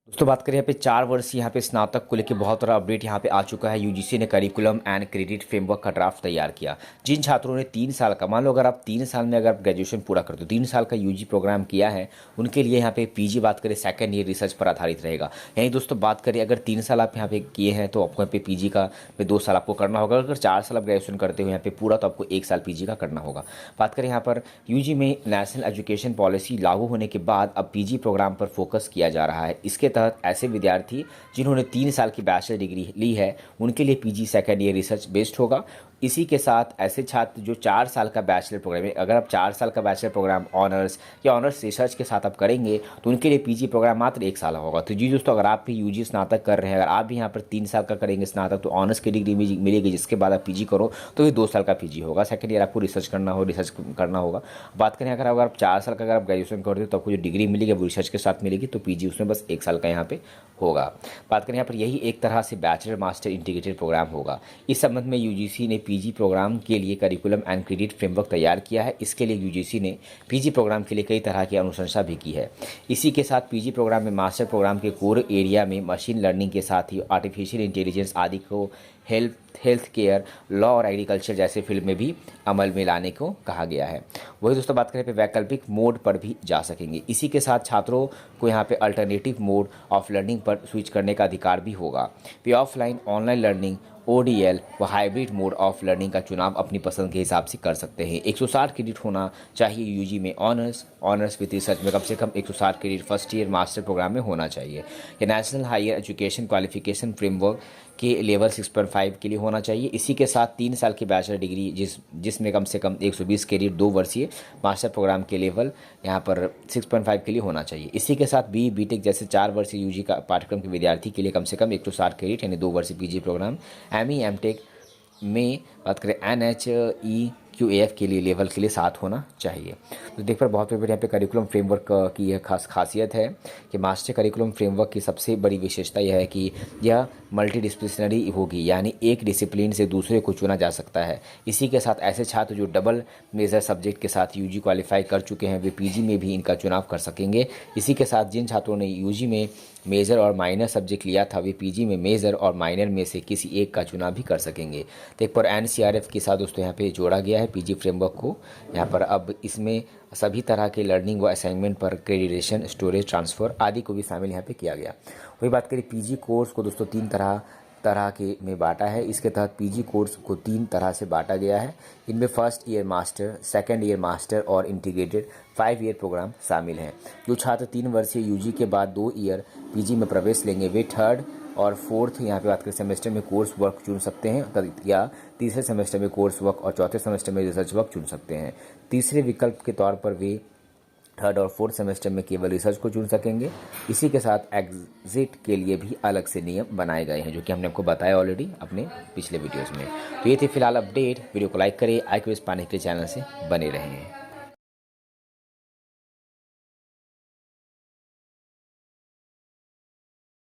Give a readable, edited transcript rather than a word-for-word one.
दोस्तों बात करें यहाँ पे 4 वर्ष यहाँ पे स्नातक को लेकर बहुत बड़ा अपडेट यहाँ पे आ चुका है। यूजीसी ने करिकुलम एंड क्रेडिट फ्रेमवर्क का ड्राफ्ट तैयार किया। जिन छात्रों ने 3 साल का, मान लो अगर आप 3 साल में अगर आप ग्रेजुएशन पूरा कर दो, 3 साल का यूजी प्रोग्राम किया है, उनके लिए यहाँ पे पीजी बात करें सेकंड ईयर रिसर्च पर आधारित रहेगा। यहीं दोस्तों बात करें अगर 3 साल आप यहाँ पे किए हैं तो आपको यहाँ पे पीजी का 2 साल आपको करना होगा। अगर 4 साल आप ग्रेजुएशन करते हो यहाँ पे पूरा तो आपको 1 साल पीजी का करना होगा। बात करें यहाँ पर यूजी में नेशनल एजुकेशन पॉलिसी लागू होने के बाद अब पीजी प्रोग्राम पर फोकस किया जा रहा है। इसके तहत ऐसे विद्यार्थी जिन्होंने 3 साल की बैचलर डिग्री ली है उनके लिए PG second year research based होगा। इसी के साथ ऐसे छात्र जो 4 साल का बैचलर प्रोग्राम है, अगर आप 4 साल का बैचलर प्रोग्राम ऑनर्स या ऑनर्स रिसर्च के साथ आप करेंगे तो उनके लिए पीजी प्रोग्राम मात्र 1 साल होगा। तो जी दोस्तों, अगर आप भी यूजी स्नातक कर रहे हैं, अगर आप भी यहाँ पर 3 साल का करेंगे स्नातक तो ऑनर्स की डिग्री मिलेगी, जिसके बाद आप पीजी करो तो ये 2 साल का पीजी होगा। सेकंड ईयर आपको रिसर्च करना होगा। बात करें अगर आप 4 साल का अगर आप ग्रेजुएशन करते हो तो आपको जो डिग्री मिलेगी वो रिसर्च के साथ मिलेगी, तो पीजी उसमें बस 1 साल का यहाँ पे होगा। बात करें यहाँ पर यही एक तरह से बैचलर मास्टर इंटीग्रेटेड प्रोग्राम होगा। इस संबंध में यूजीसी ने पीजी प्रोग्राम के लिए करिकुलम एंड क्रेडिट फ्रेमवर्क तैयार किया है। इसके लिए यूजीसी ने पीजी प्रोग्राम के लिए कई तरह की अनुशंसा भी की है। इसी के साथ पीजी प्रोग्राम में मास्टर प्रोग्राम के कोर एरिया में मशीन लर्निंग के साथ ही आर्टिफिशियल इंटेलिजेंस आदि को हेल्थ केयर, लॉ और एग्रीकल्चर जैसे फील्ड में भी अमल में लाने को कहा गया है। वही दोस्तों बात करें पे वैकल्पिक मोड पर भी जा सकेंगे। इसी के साथ छात्रों को यहाँ पे अल्टरनेटिव मोड ऑफ लर्निंग पर स्विच करने का अधिकार भी होगा। वे ऑफलाइन, ऑनलाइन लर्निंग, ओडीएल व हाइब्रिड मोड ऑफ लर्निंग का चुनाव अपनी पसंद के हिसाब से कर सकते हैं। 160 क्रेडिट होना चाहिए यूजी में ऑनर्स विद रिसर्च में कम से कम 160 credit first year master program में होना चाहिए। ये national higher education qualification framework के लेवल 6.5 के लिए होना चाहिए। इसी के साथ 3 साल की बैचलर डिग्री जिसमें कम से कम 120 क्रेडिट 2 वर्षीय मास्टर प्रोग्राम के लेवल यहाँ पर 6.5 के लिए होना चाहिए। इसी के साथ बीटेक जैसे 4 वर्षीय यूजी का पाठ्यक्रम के विद्यार्थी के लिए कम से कम 160 क्रेडिट यानी 2 वर्षीय पीजी प्रोग्राम, एमटेक में बात करें NHEQAF के लिए लेवल के लिए 7 होना चाहिए। तो देख पर बहुत यहाँ पे करिकुलम फ्रेमवर्क की यह खासियत है कि मास्टर करिकुलम फ्रेमवर्क की सबसे बड़ी विशेषता यह है कि यह मल्टीडिसिप्लिनरी होगी, यानी एक डिसिप्लिन से दूसरे को चुना जा सकता है। इसी के साथ ऐसे छात्र जो डबल मेजर सब्जेक्ट के साथ यूजी क्वालिफाई कर चुके हैं वे पीजी में भी इनका चुनाव कर सकेंगे। इसी के साथ जिन छात्रों ने यूजी में मेजर और माइनर सब्जेक्ट लिया था वे पीजी में मेजर और माइनर में से किसी एक का चुनाव भी कर सकेंगे। तो एक पर एनसीआरएफ के साथ दोस्तों यहाँ पे जोड़ा गया है पीजी फ्रेमवर्क को। यहाँ पर अब इसमें सभी तरह के लर्निंग व असाइनमेंट पर क्रेडिटेशन, स्टोरेज, ट्रांसफ़र आदि को भी शामिल यहाँ पे किया गया। वही बात करें पीजी कोर्स को दोस्तों 3 तरह के में बांटा है। इसके तहत पीजी कोर्स को 3 तरह से बांटा गया है। इनमें first year master, second year master और इंटीग्रेटेड 5 ईयर प्रोग्राम शामिल हैं। जो छात्र 3 वर्षीय यूजी के बाद 2 ईयर पीजी में प्रवेश लेंगे वे थर्ड और फोर्थ यहाँ पे बात करें सेमेस्टर में कोर्स वर्क चुन सकते हैं, या तीसरे सेमेस्टर में कोर्स वर्क और चौथे सेमेस्टर में रिसर्च वर्क चुन सकते हैं। तीसरे विकल्प के तौर पर वे थर्ड और फोर्थ सेमेस्टर में केवल रिसर्च को चुन सकेंगे। इसी के साथ एग्जिट के लिए भी अलग से नियम बनाए गए हैं, जो कि हमने आपको बताया ऑलरेडी अपने पिछले वीडियोज़ में। तो ये थे फिलहाल अपडेट। वीडियो को लाइक करें, IQS पाने के लिए चैनल से बने रहें।